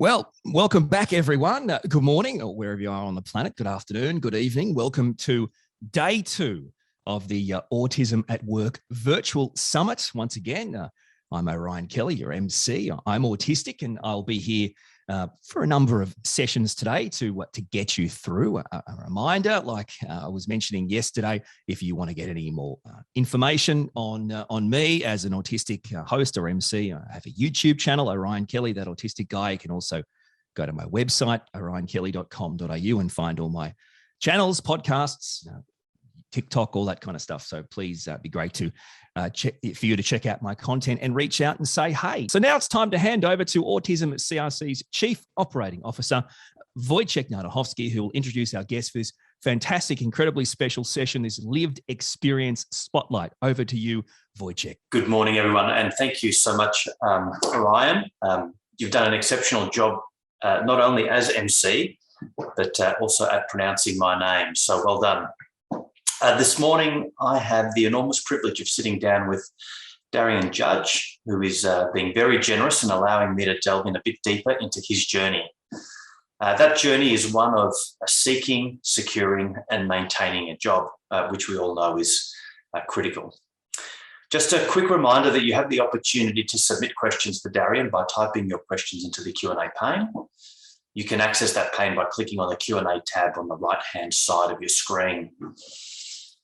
Well, welcome back, everyone. Good morning, or wherever you are on the planet. Good afternoon, good evening. Welcome to day 2 of the Autism at Work Virtual Summit. Once again, I'm Ryan Kelly, your MC. I'm autistic, and I'll be here for a number of sessions today to get you through. A reminder, like I was mentioning yesterday, if you want to get any more information on me as an autistic host or MC, I have a YouTube channel, Orion Kelly, that autistic guy. You can also go to my website, orionkelly.com.au, and find all my channels, podcasts, TikTok, all that kind of stuff. So please be great to for you to check out my content and reach out and say, hey. So now it's time to hand over to Autism CRC's Chief Operating Officer, Wojciech Nadachowski, who will introduce our guest for this fantastic, incredibly special session, this lived experience spotlight. Over to you, Wojciech. Good morning, everyone. And thank you so much, Ryan. You've done an exceptional job, not only as MC, but also at pronouncing my name. So well done. This morning, I have the enormous privilege of sitting down with Darien Judge, who is being very generous and allowing me to delve in a bit deeper into his journey. That journey is one of seeking, securing, and maintaining a job, which we all know is critical. Just a quick reminder that you have the opportunity to submit questions for Darien by typing your questions into the Q&A pane. You can access that pane by clicking on the Q&A tab on the right-hand side of your screen.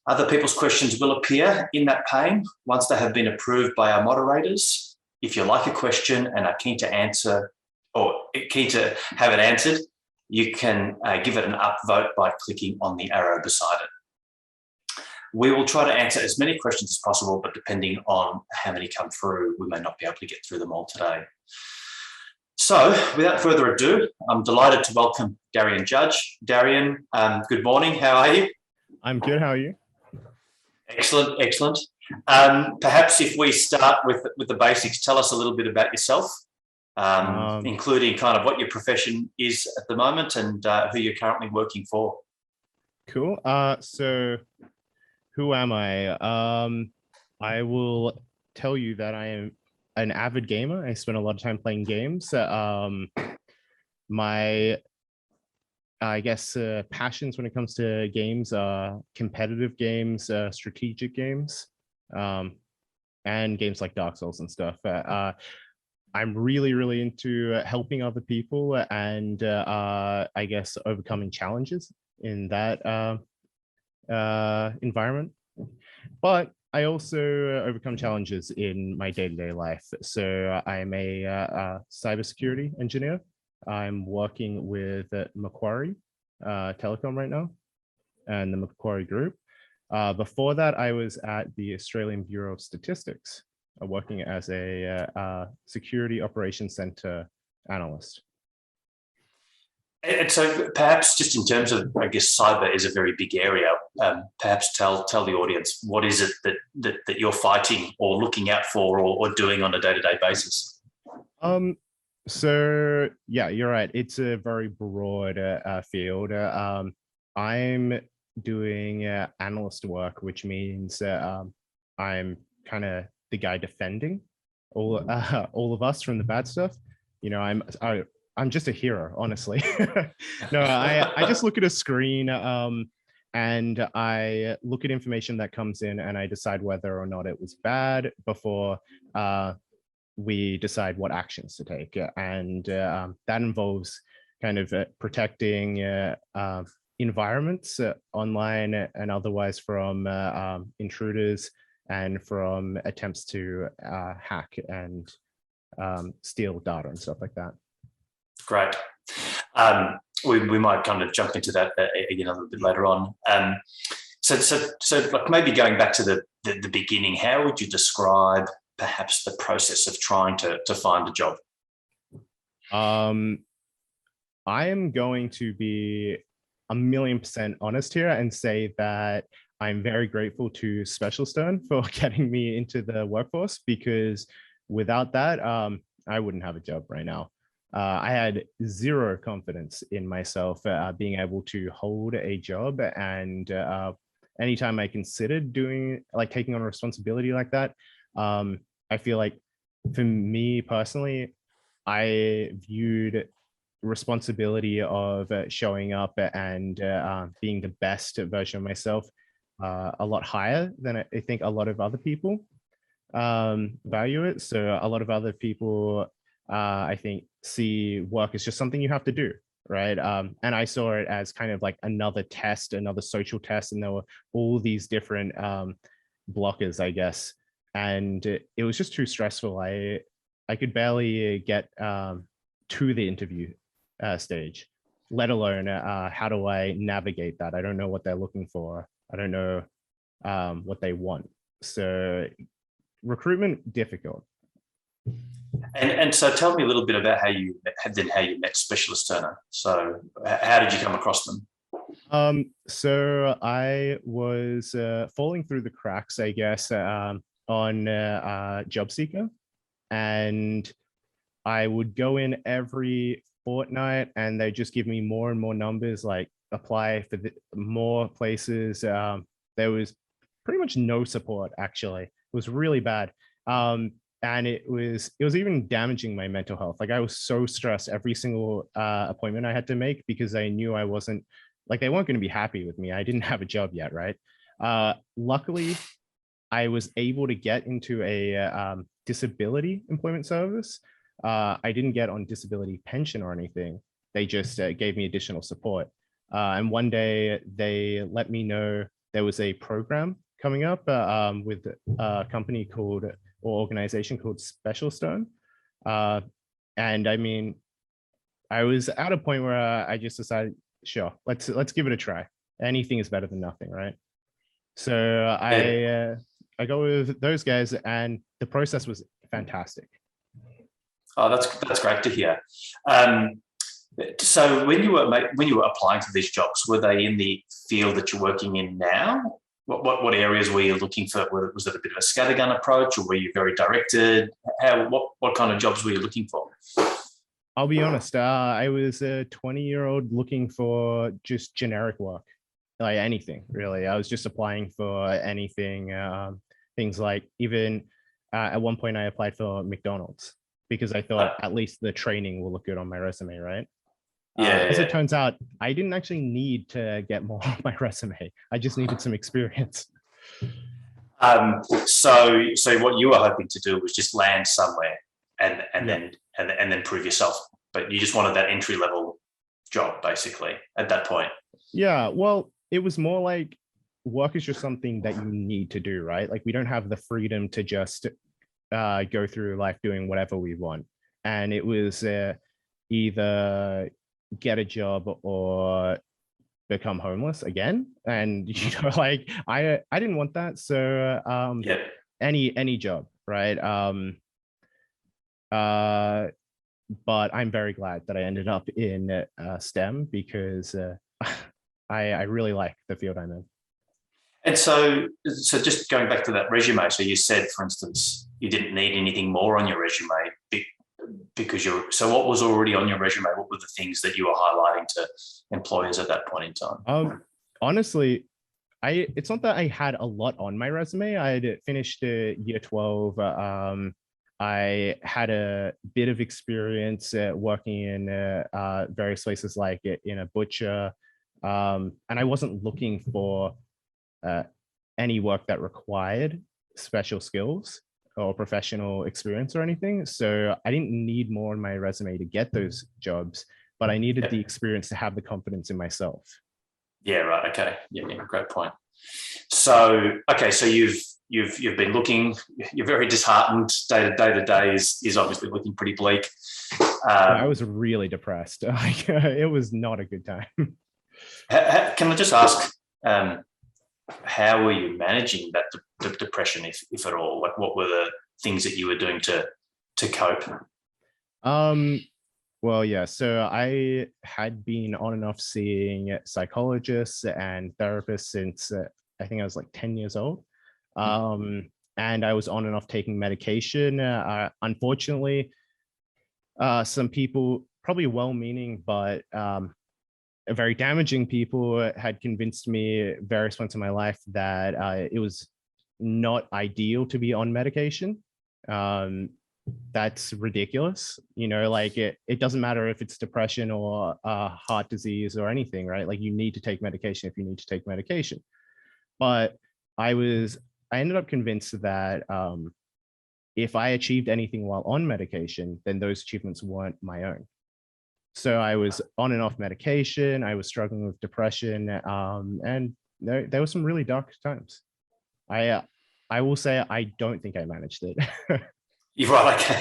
Other people's questions will appear in that pane once they have been approved by our moderators. If you like a question and are keen to answer or keen to have it answered, you can give it an upvote by clicking on the arrow beside it. We will try to answer as many questions as possible, but depending on how many come through, we may not be able to get through them all today. So without further ado, I'm delighted to welcome Darien Judge. Darien, good morning. How are you? I'm good. How are you? Excellent, excellent. Perhaps if we start with the basics, tell us a little bit about yourself, including kind of what your profession is at the moment and who you're currently working for. Cool. So who am I? I will tell you that I am an avid gamer. I spend a lot of time playing games. My passions when it comes to games are competitive games, strategic games, and games like Dark Souls and stuff. I'm really into helping other people and overcoming challenges in that environment. But I also overcome challenges in my day-to-day life. So I'm a cybersecurity engineer. I'm working with Macquarie Telecom right now and the Macquarie Group. Before that, I was at the Australian Bureau of Statistics, working as a security operations center analyst. And so perhaps just in terms of, I guess, cyber is a very big area. Perhaps tell the audience, what is it that you're fighting or looking out for or doing on a day-to-day basis? So yeah, you're right. It's a very broad field. I'm doing analyst work, which means I'm kind of the guy defending all of us from the bad stuff. You know, I'm just a hero, honestly. No, I just look at a screen and I look at information that comes in and I decide whether or not it was bad before we decide what actions to take. And that involves kind of protecting environments online and otherwise from intruders and from attempts to hack and steal data and stuff like that. Great. We might kind of jump into that again a little bit later on. So like maybe going back to the beginning, how would you describe perhaps the process of trying to find a job? I am going to be 1,000,000% honest here and say that I'm very grateful to Specialstone for getting me into the workforce, because without that, I wouldn't have a job right now. I had zero confidence in myself being able to hold a job, and anytime I considered taking on a responsibility like that, I feel like for me personally, I viewed responsibility of showing up and being the best version of myself a lot higher than I think a lot of other people value it. So a lot of other people, I think, see work as just something you have to do, right? And I saw it as kind of like another test, another social test, and there were all these different blockers, I guess, and it was just too stressful. I could barely get to the interview stage, let alone how do I navigate that? I don't know what they're looking for. I don't know what they want. So recruitment, difficult. And so tell me a little bit about how you met Specialist Turner. So how did you come across them? So I was falling through the cracks, I guess, on Jobseeker, and I would go in every fortnight and they just give me more and more numbers, like apply for more places. There was pretty much no support, actually. It was really bad. And it was even damaging my mental health. Like I was so stressed every single appointment I had to make because I knew I wasn't, like they weren't going to be happy with me. I didn't have a job yet, right? Luckily, I was able to get into a disability employment service. I didn't get on disability pension or anything. They just gave me additional support. And one day they let me know there was a program coming up with a company called, or organization called Specialist Turner. And I mean, I was at a point where I just decided, sure, let's give it a try. Anything is better than nothing, right? So I go with those guys, and the process was fantastic. Oh, that's great to hear. So when you were applying for these jobs, were they in the field that you're working in now? What areas were you looking for? Was it a bit of a scattergun approach, or were you very directed? What kind of jobs were you looking for? I'll be honest. I was a 20-year-old looking for just generic work, like anything really. I was just applying for anything. Things like even at one point I applied for McDonald's because I thought at least the training will look good on my resume, right? As it turns out, I didn't actually need to get more on my resume. I just needed some experience. So what you were hoping to do was just land somewhere and then prove yourself. But you just wanted that entry level job, basically, at that point. Yeah, well, it was more like work is just something that you need to do, right? Like we don't have the freedom to just go through life doing whatever we want. And it was either get a job or become homeless again. And you know, like I didn't want that. So any job, right? But I'm very glad that I ended up in STEM because I really like the field I'm in. And so just going back to that resume, so you said, for instance, you didn't need anything more on your resume because so what was already on your resume? What were the things that you were highlighting to employers at that point in time? Honestly, it's not that I had a lot on my resume. I had finished year 12. I had a bit of experience working in various places, like in a butcher, and I wasn't looking for any work that required special skills or professional experience or anything. So I didn't need more on my resume to get those jobs, but I needed the experience to have the confidence in myself. Yeah, right. Okay. Yeah, great point. So, okay, so you've been looking, you're very disheartened. Day to day is obviously looking pretty bleak. I was really depressed. It was not a good time. Can I just ask, how were you managing that depression, if at all? Like, what were the things that you were doing to cope? Well, yeah. So I had been on and off seeing psychologists and therapists since I think I was like 10 years old. And I was on and off taking medication. Unfortunately, some people, probably well-meaning, but very damaging people, had convinced me various points in my life that it was not ideal to be on medication. that's ridiculous. Like it doesn't matter if it's depression or heart disease or anything, right? Like you need to take medication if you need to take medication. But I ended up convinced that if I achieved anything while on medication, then those achievements weren't my own. So I was on and off medication. I was struggling with depression, and there were some really dark times. I will say I don't think I managed it. You're right. Okay.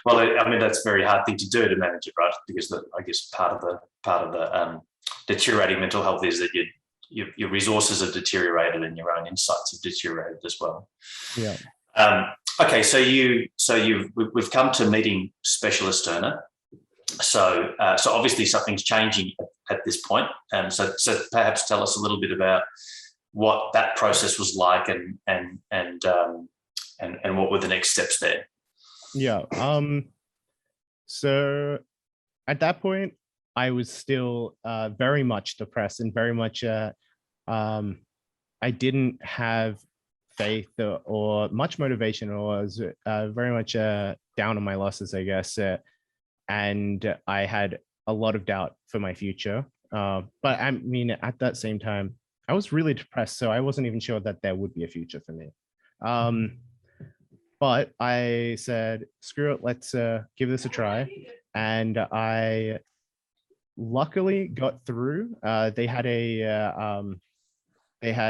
Well, I mean, that's a very hard thing to do, to manage it, right? Because I guess part of the deteriorating mental health is that your resources are deteriorated and your own insights have deteriorated as well. Yeah. Okay. So we've come to meeting specialist earner. So obviously something's changing at this point. So perhaps tell us a little bit about what that process was like and what were the next steps there. Yeah. So at that point, I was still very much depressed and very much I didn't have faith or much motivation, or was very much down on my losses, I guess. And I had a lot of doubt for my future. But I mean, at that same time, I was really depressed, so I wasn't even sure that there would be a future for me. But I said, screw it, let's give this a try. And I luckily got through. They had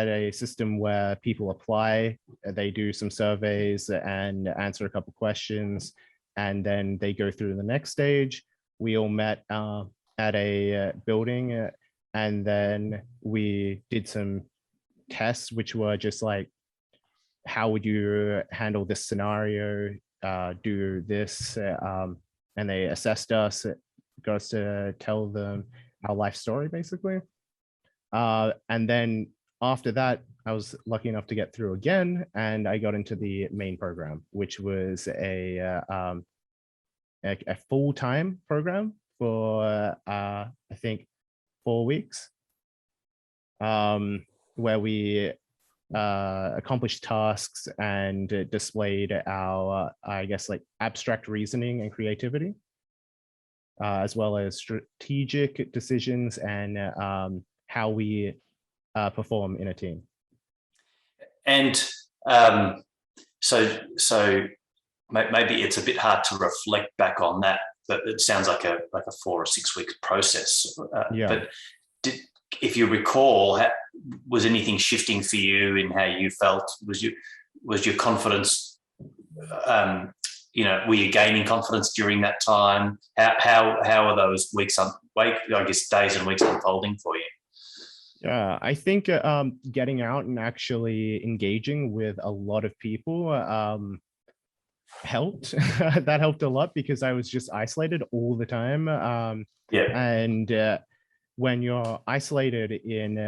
a system where people apply, they do some surveys and answer a couple questions, and then they go through the next stage. We all met at a building, and then we did some tests, which were just like, how would you handle this scenario, do this, and they assessed us, got us to tell them our life story, basically. And then after that, I was lucky enough to get through again, and I got into the main program, which was a full-time program for, I think, 4 weeks, where we accomplished tasks and displayed our, I guess, like abstract reasoning and creativity, as well as strategic decisions and how we perform in a team. And so maybe it's a bit hard to reflect back on that, but it sounds like a 4 or 6 week process. Yeah. But if you recall, was anything shifting for you in how you felt? Was your confidence, were you gaining confidence during that time? How are those days and weeks unfolding for you? Yeah, I think getting out and actually engaging with a lot of people helped. That helped a lot, because I was just isolated all the time. And when you're isolated in,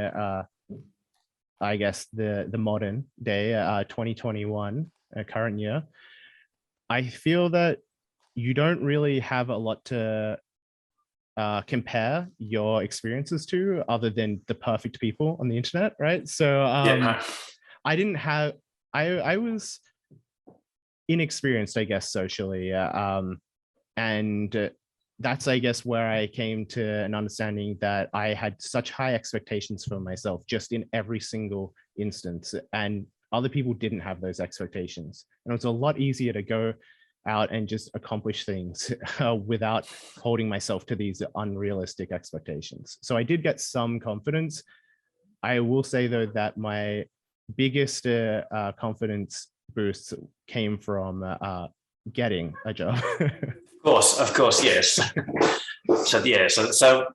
I guess, the modern day, 2021, current year, I feel that you don't really have a lot to compare your experiences to, other than the perfect people on the internet, right? So I didn't have, I was inexperienced, I guess, socially, and that's, I guess, where I came to an understanding that I had such high expectations for myself just in every single instance, and other people didn't have those expectations. And it was a lot easier to go out and just accomplish things without holding myself to these unrealistic expectations. So I did get some confidence. I will say, though, that my biggest confidence boosts came from getting a job. Of course, yes. So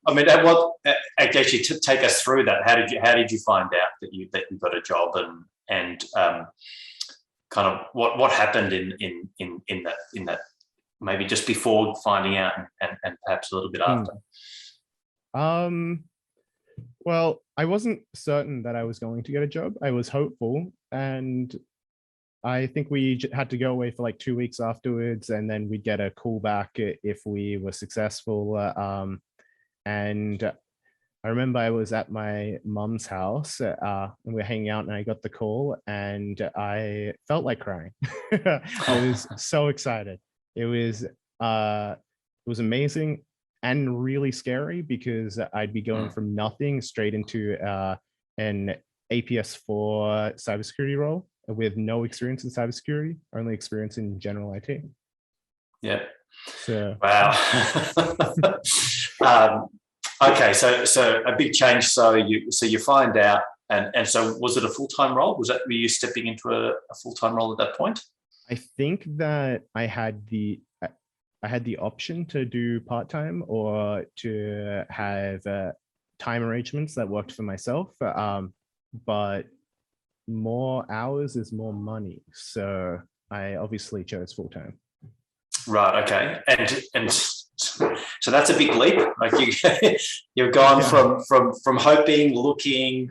I mean, actually, to take us through that, how did you find out that you got a job, and kind of what happened in that maybe just before finding out, and perhaps a little bit after? Well, I wasn't certain that I was going to get a job. I was hopeful, and I think we had to go away for like 2 weeks afterwards, and then we'd get a call back if we were successful. And I remember I was at my mum's house and we were hanging out, and I got the call, and I felt like crying. I was so excited. It was amazing and really scary, because I'd be going from nothing straight into an APS4 cybersecurity role with no experience in cybersecurity, only experience in general IT. Yeah. So wow. Okay, so a big change. So you find out, and so was it a full-time role? Were you stepping into a full-time role at that point? I think that I had the option to do part-time or to have time arrangements that worked for myself. But more hours is more money. So I obviously chose full-time. Right. Okay. And so that's a big leap. Like you've gone from hoping, looking,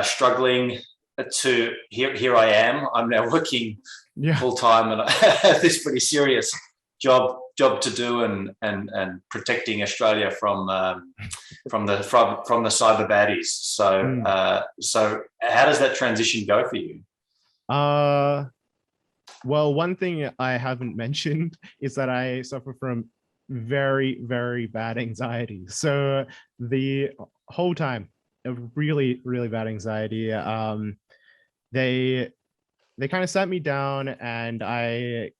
struggling to here I am. I'm now working full-time, and I have this pretty serious job to do, and protecting Australia from the cyber baddies. So how does that transition go for you? Well, one thing I haven't mentioned is that I suffer from very, very bad anxiety. So the whole time, a really, really bad anxiety. They kind of sat me down, and I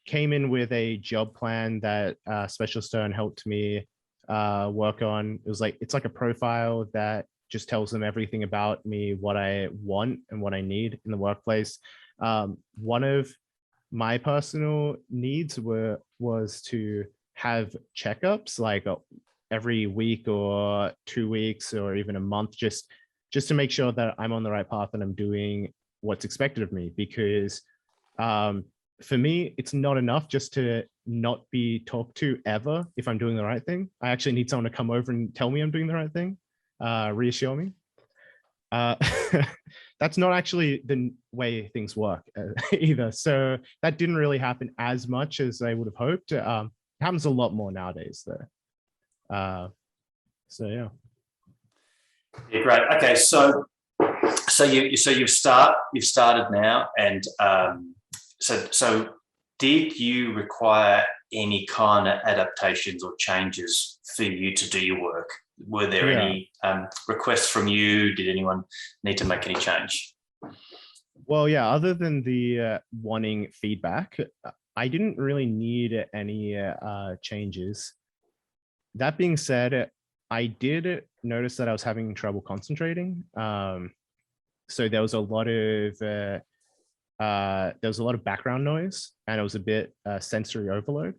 came in with a job plan that Special Stone helped me work on. It's like a profile that just tells them everything about me, what I want and what I need in the workplace. One of my personal needs was to have checkups like every week or 2 weeks or even a month, just to make sure that I'm on the right path and I'm doing what's expected of me. Because for me, it's not enough just to not be talked to ever if I'm doing the right thing. I actually need someone to come over and tell me I'm doing the right thing, reassure me. That's not actually the way things work either. So that didn't really happen as much as I would have hoped. It happens a lot more nowadays, though. So yeah. Yeah, great. Okay, so you've started now, and so did you require any kind of adaptations or changes for you to do your work? Were there any requests from you? Did anyone need to make any change? Well, yeah, other than the wanting feedback, I didn't really need any changes. That being said, I did notice that I was having trouble concentrating. So there was a lot of background noise, and it was a bit sensory overload,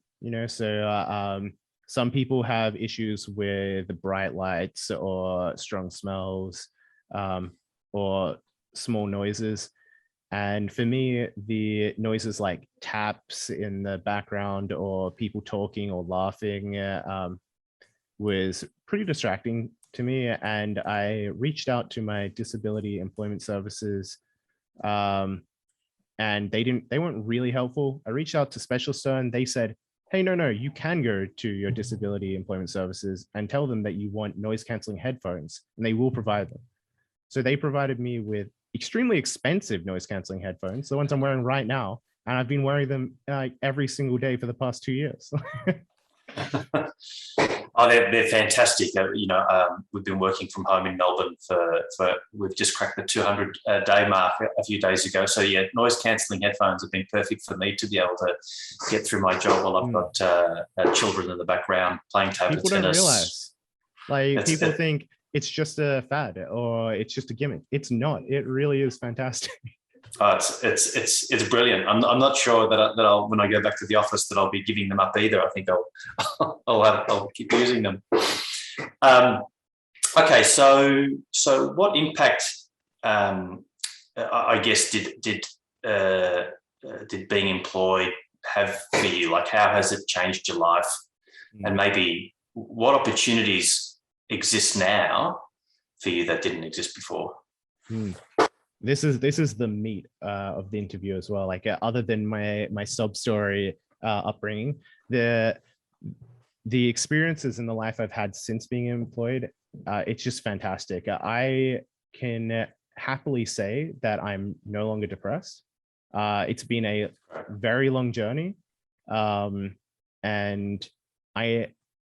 so some people have issues with the bright lights or strong smells or small noises. And for me, the noises like taps in the background or people talking or laughing was pretty distracting to me. And I reached out to my disability employment services, and they weren't really helpful. I reached out to Special Stone. They said, hey, no, you can go to your disability employment services and tell them that you want noise canceling headphones, and they will provide them. So they provided me with extremely expensive noise canceling headphones, the ones I'm wearing right now, and I've been wearing them every single day for the past 2 years. Oh, they're fantastic. We've been working from home in Melbourne for we've just cracked the 200 day mark a few days ago. So yeah, noise cancelling headphones have been perfect for me to be able to get through my job while I've got children in the background playing table tennis. People don't realize, people think it's just a fad or it's just a gimmick. It's not. It really is fantastic. It's brilliant. I'm not sure that I'll when I go back to the office that I'll be giving them up either. I think I'll keep using them. Okay, so what impact I guess did being employed have for you? Like, how has it changed your life, and maybe what opportunities exist now for you that didn't exist before? This is the meat of the interview as well. Like, other than my sub story upbringing, the experiences in the life I've had since being employed it's just fantastic. I can happily say that I'm no longer depressed. It's been a very long journey. And I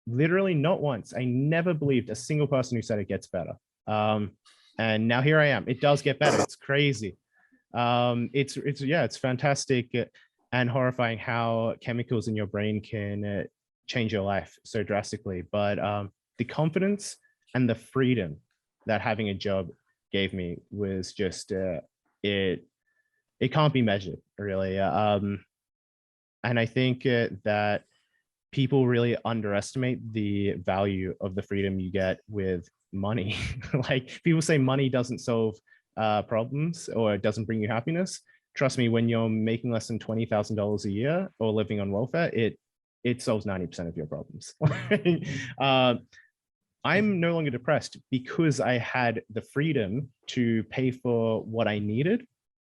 literally not once, I never believed a single person who said it gets better. And now here I am. It does get better. It's crazy. It's fantastic and horrifying how chemicals in your brain can change your life so drastically. But the confidence and the freedom that having a job gave me was just it can't be measured, really. And I think that people really underestimate the value of the freedom you get with money. Like, people say money doesn't solve problems or it doesn't bring you happiness. Trust me, when you're making less than $20,000 a year or living on welfare, it solves 90% of your problems. I'm no longer depressed because I had the freedom to pay for what I needed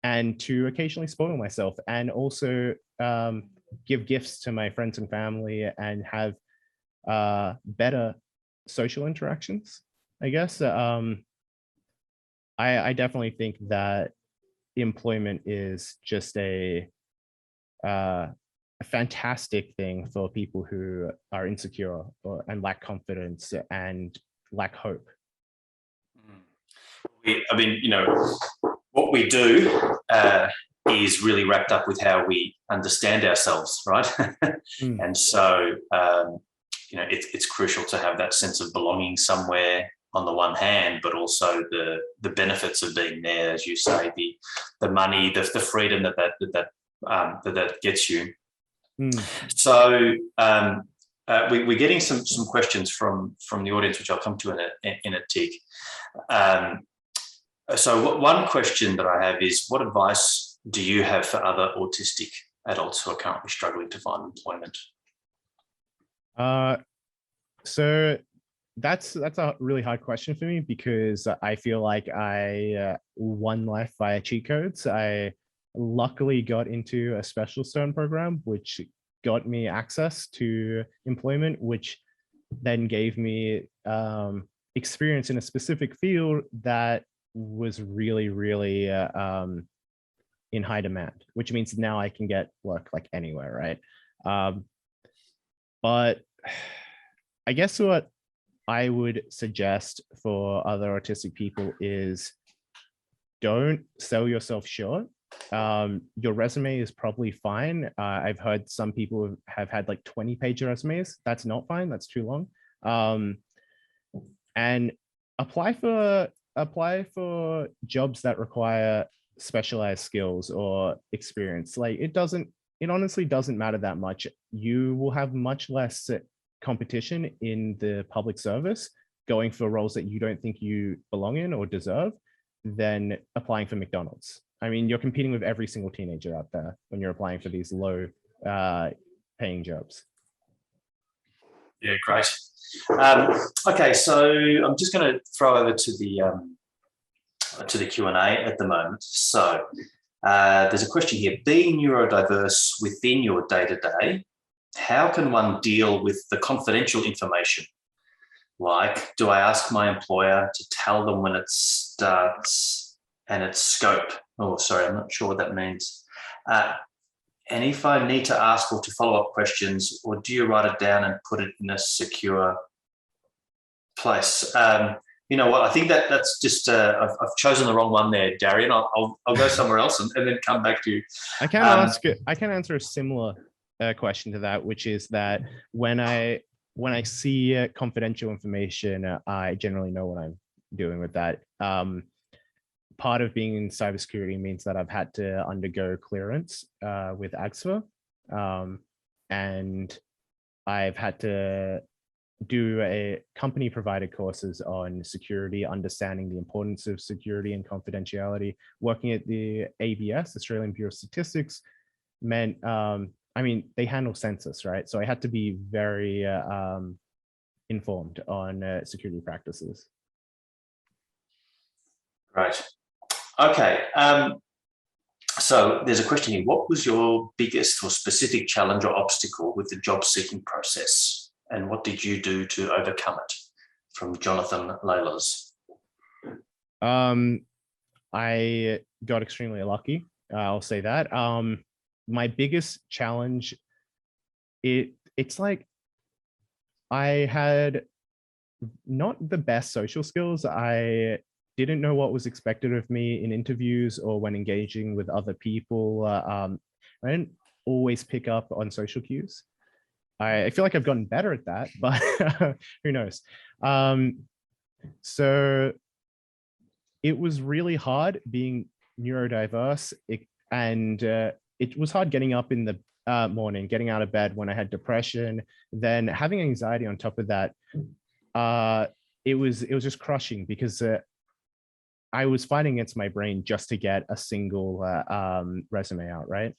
and to occasionally spoil myself, and also give gifts to my friends and family and have better social interactions, I guess. I definitely think that employment is just a fantastic thing for people who are insecure and lack confidence and lack hope. I mean, what we do is really wrapped up with how we understand ourselves, right? And so, it's crucial to have that sense of belonging somewhere on the one hand, but also the benefits of being there, as you say, the money, the freedom that gets you. So we're getting some questions from the audience, which I'll come to in a tick. So one question that I have is, what advice do you have for other autistic adults who are currently struggling to find employment? So that's a really hard question for me, because I feel like I won life via cheat codes. I luckily got into a special student program, which got me access to employment, which then gave me experience in a specific field that was really, really in high demand, which means now I can get work like anywhere, right? But I guess what I would suggest for other autistic people is, don't sell yourself short. Your resume is probably fine. I've heard some people have had like 20-page resumes. That's not fine. That's too long. And apply for jobs that require specialized skills or experience. Like, it honestly doesn't matter that much. You will have much less competition in the public service going for roles that you don't think you belong in or deserve than applying for McDonald's. I mean, you're competing with every single teenager out there when you're applying for these low paying jobs. Yeah, great. Okay, so I'm just going to throw over to the Q&A at the moment. So there's a question here. Being neurodiverse within your day-to-day, how can one deal with the confidential information? Like, do I ask my employer to tell them when it starts and its scope? Oh, sorry, I'm not sure what that means. And if I need to ask or to follow up questions, or do you write it down and put it in a secure place? You know what? I think that's just I've chosen the wrong one there, Darien. I'll go somewhere else and then come back to you. I can answer a similar question to that, which is that when I see confidential information, I generally know what I'm doing with that. Part of being in cybersecurity means that I've had to undergo clearance with AGSFA, and I've had to do a company provided courses on security, understanding the importance of security and confidentiality. Working at the ABS, Australian Bureau of Statistics, meant, I mean, they handle census, right? So I had to be very informed on security practices. Right. Okay. So there's a question here. What was your biggest or specific challenge or obstacle with the job seeking process? And what did you do to overcome it? from Jonathan Laylas. I got extremely lucky. I'll say that. My biggest challenge, it's like I had not the best social skills. I didn't know what was expected of me in interviews or when engaging with other people. I didn't always pick up on social cues. I feel like I've gotten better at that, but who knows? So it was really hard being neurodiverse, and it was hard getting up in the morning, getting out of bed when I had depression, then having anxiety on top of that. It was just crushing because I was fighting against my brain just to get a single resume out, right?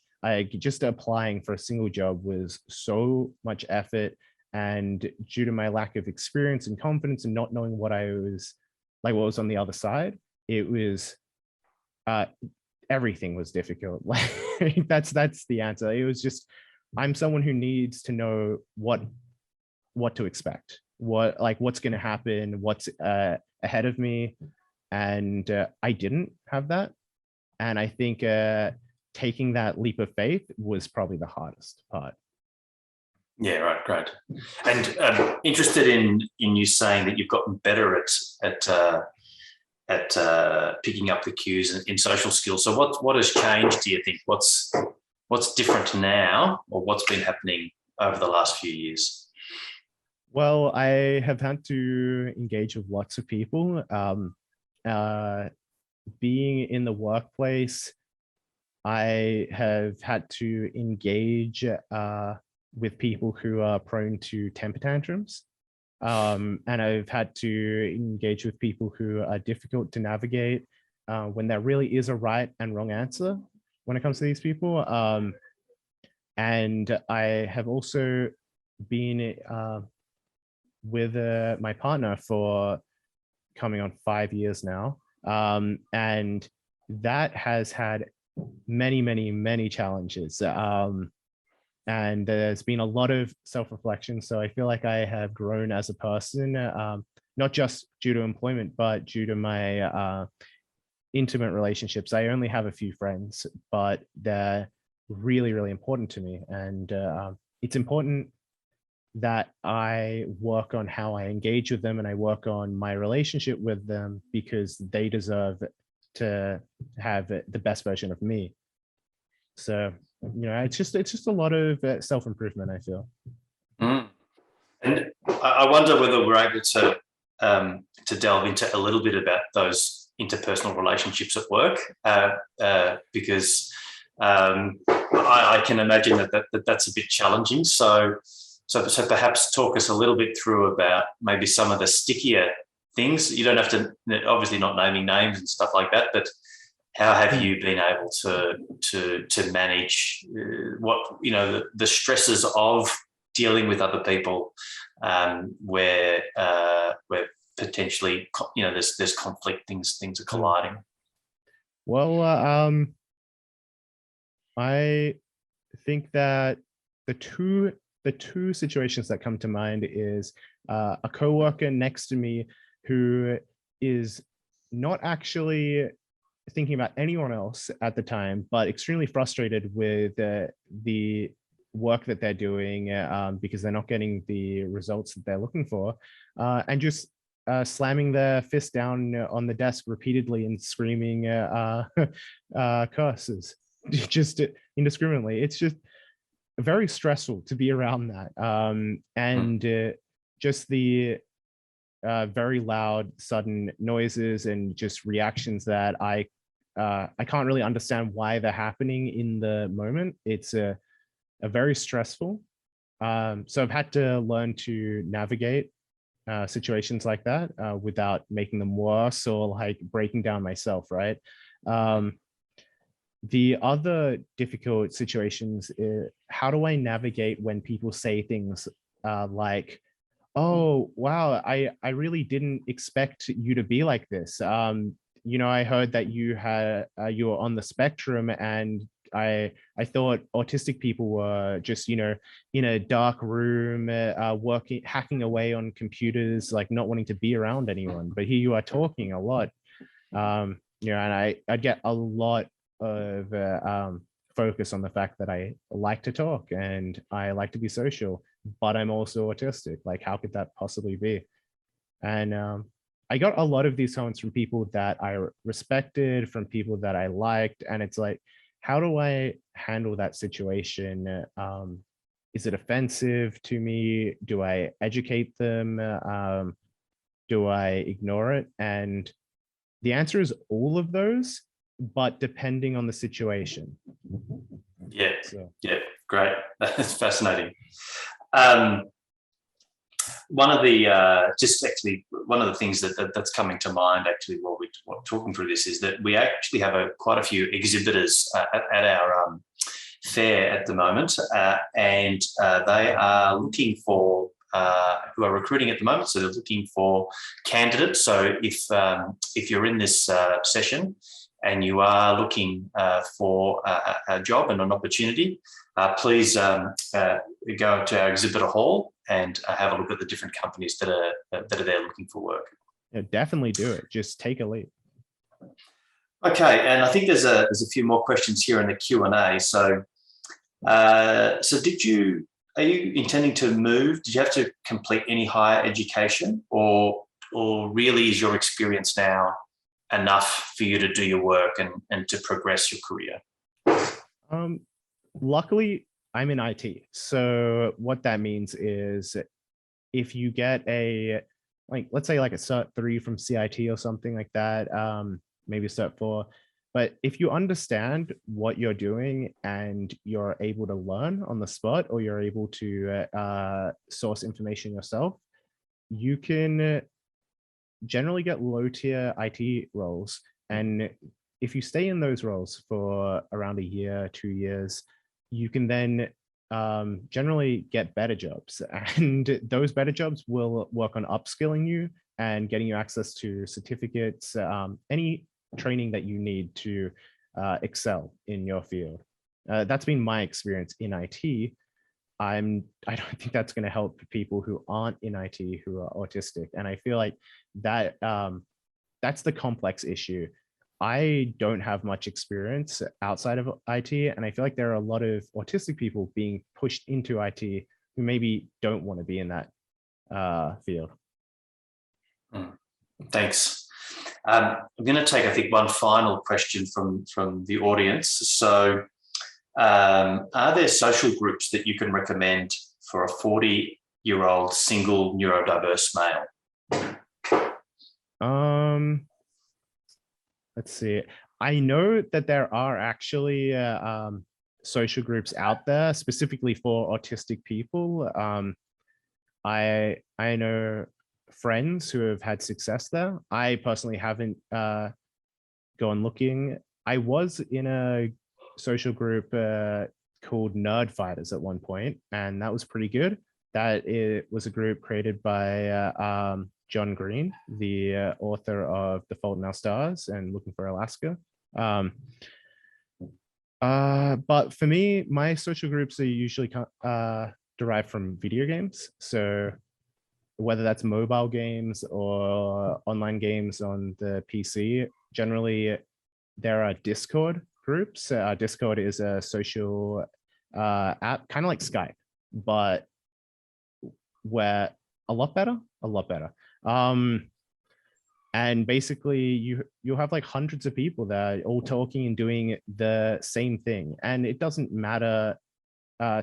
Just applying for a single job was so much effort, and due to my lack of experience and confidence and not knowing what what was on the other side, it was everything was difficult. Like that's the answer. It was just, I'm someone who needs to know what to expect, what's going to happen, what's ahead of me, and I didn't have that. And I think taking that leap of faith was probably the hardest part. Yeah, right, great. And interested in you saying that you've gotten better at picking up the cues in social skills. So what has changed, do you think? What's different now, or what's been happening over the last few years? Well, I have had to engage with lots of people. Being in the workplace, I have had to engage with people who are prone to temper tantrums. And I've had to engage with people who are difficult to navigate when there really is a right and wrong answer when it comes to these people. And I have also been with my partner for coming on 5 years now. And that has had many challenges. And there's been a lot of self-reflection. So I feel like I have grown as a person, not just due to employment, but due to my intimate relationships. I only have a few friends, but they're really important to me. And it's important that I work on how I engage with them, and I work on my relationship with them, because they deserve to have the best version of me. So, it's just a lot of self-improvement, I feel. And I wonder whether we're able to delve into a little bit about those interpersonal relationships at work, because I can imagine that's a bit challenging. So perhaps talk us a little bit through about maybe some of the stickier things. You don't have to, obviously not naming names and stuff like that, but how have you been able to manage the stresses of dealing with other people, where potentially there's conflict, things are colliding? Well, I think that the two situations that come to mind is a coworker next to me who is not actually thinking about anyone else at the time, but extremely frustrated with the work that they're doing because they're not getting the results that they're looking for, and just slamming their fist down on the desk repeatedly and screaming curses just indiscriminately. It's just very stressful to be around that, and just the very loud sudden noises and just reactions that I can't really understand why they're happening in the moment. It's a very stressful. So I've had to learn to navigate situations like that without making them worse or like breaking down myself, right? The other difficult situations is, how do I navigate when people say things like, "Oh, wow, I really didn't expect you to be like this. I heard that you were on the spectrum, and I thought autistic people were just, you know, in a dark room, hacking away on computers, like not wanting to be around anyone. But here you are talking a lot, you know, and I get a lot of focus on the fact that I like to talk and I like to be social, but I'm also autistic. Like, how could that possibly be? And I got a lot of these comments from people that I respected, from people that I liked. And it's like, how do I handle that situation? Is it offensive to me? Do I educate them? Do I ignore it? And the answer is all of those, but depending on the situation. Yeah, So. yeah, great. That's fascinating. One of the one of the things that's coming to mind actually while we're talking through this is that we actually have quite a few exhibitors at our fair at the moment, and they are looking for who are recruiting at the moment. So they're looking for candidates. So if you're in this session and you are looking for a job and an opportunity, please go to our exhibitor hall and have a look at the different companies that are there looking for work. Yeah, definitely do it. Just take a leap. Okay, and I think there's a few more questions here in the Q&A. So, are you intending to move? Did you have to complete any higher education, or really is your experience now enough for you to do your work and to progress your career? Luckily, I'm in IT. So what that means is if you get let's say like a Cert 3 from CIT or something like that, maybe Cert 4, but if you understand what you're doing and you're able to learn on the spot, or you're able to source information yourself, you can generally get low tier IT roles. And if you stay in those roles for around a year, 2 years, you can then generally get better jobs. And those better jobs will work on upskilling you and getting you access to certificates, any training that you need to excel in your field. That's been my experience in IT. I don't think that's going to help people who aren't in IT who are autistic. And I feel like that that's the complex issue. I don't have much experience outside of IT, and I feel like there are a lot of autistic people being pushed into IT who maybe don't want to be in that field. Thanks. I'm going to take, I think, one final question from the audience. So, are there social groups that you can recommend for a 40-year-old single neurodiverse male? Let's see. I know that there are actually social groups out there specifically for autistic people. I know friends who have had success there. I personally haven't gone looking. I was in a social group called Nerd Fighters at one point, and that was pretty good. It was a group created by John Green, the author of The Fault in Our Stars and Looking for Alaska. But for me, my social groups are usually derived from video games. So whether that's mobile games or online games on the PC, generally there are Discord groups. Discord is a social app, kind of like Skype, but where a lot better. And basically you'll have like hundreds of people that are all talking and doing the same thing. And it doesn't matter,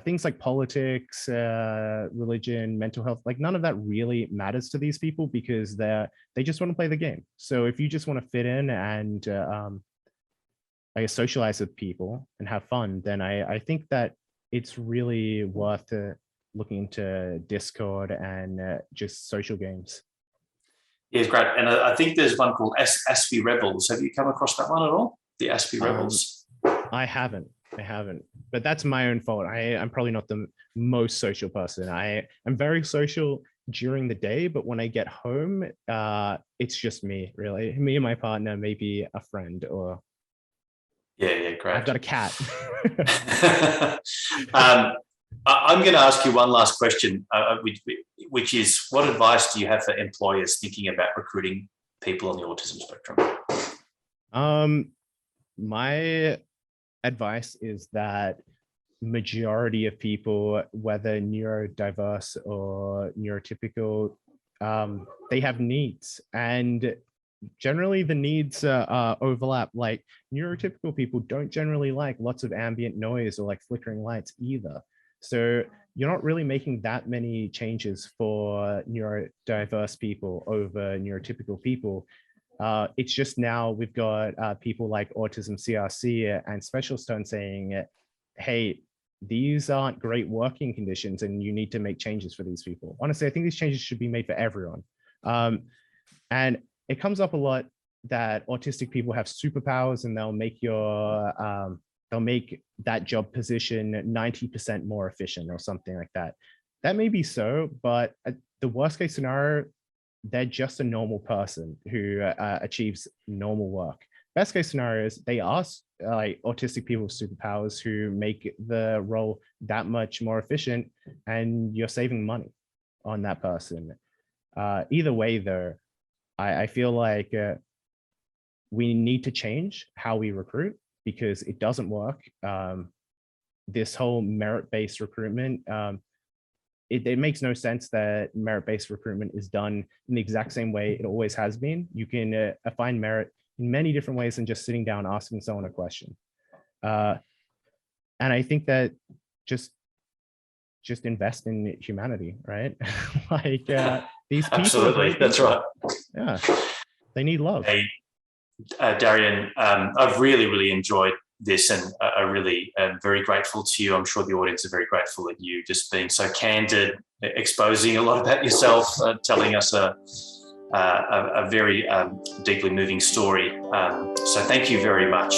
things like politics, religion, mental health, like none of that really matters to these people because they just want to play the game. So if you just want to fit in and I guess socialize with people and have fun, then I think that it's really worth looking into Discord and just social games. Yeah, it's great. And I think there's one called Aspie Rebels. Have you come across that one at all? The Aspie Rebels? I haven't, but that's my own fault. I'm probably not the most social person. I'm very social during the day, but when I get home, it's just me, really. Me and my partner, maybe a friend or. Yeah, great. I've got a cat. I'm going to ask you one last question, which is, what advice do you have for employers thinking about recruiting people on the autism spectrum? My advice is that majority of people, whether neurodiverse or neurotypical, they have needs, and generally the needs overlap. Like, neurotypical people don't generally like lots of ambient noise or like flickering lights either. So you're not really making that many changes for neurodiverse people over neurotypical people. It's just now we've got people like Autism CRC and Special Stone saying, hey, these aren't great working conditions and you need to make changes for these people. Honestly, I think these changes should be made for everyone. And it comes up a lot that autistic people have superpowers and they'll make they'll make that job position 90% more efficient or something like that. That may be so, but the worst case scenario, they're just a normal person who achieves normal work. Best case scenario is they are like autistic people with superpowers who make the role that much more efficient, and you're saving money on that person. Either way, though, I feel like we need to change how we recruit because it doesn't work. This whole merit-based recruitment, it makes no sense that merit-based recruitment is done in the exact same way it always has been. You can find merit in many different ways than just sitting down asking someone a question. And I think that just invest in humanity, right? Like these people. Absolutely, that's right. Yeah, they need love. Hey, Darien, I've really enjoyed this, and I really am very grateful to you. I'm sure the audience are very grateful at you just being so candid, exposing a lot about yourself, telling us a very deeply moving story. So thank you very much.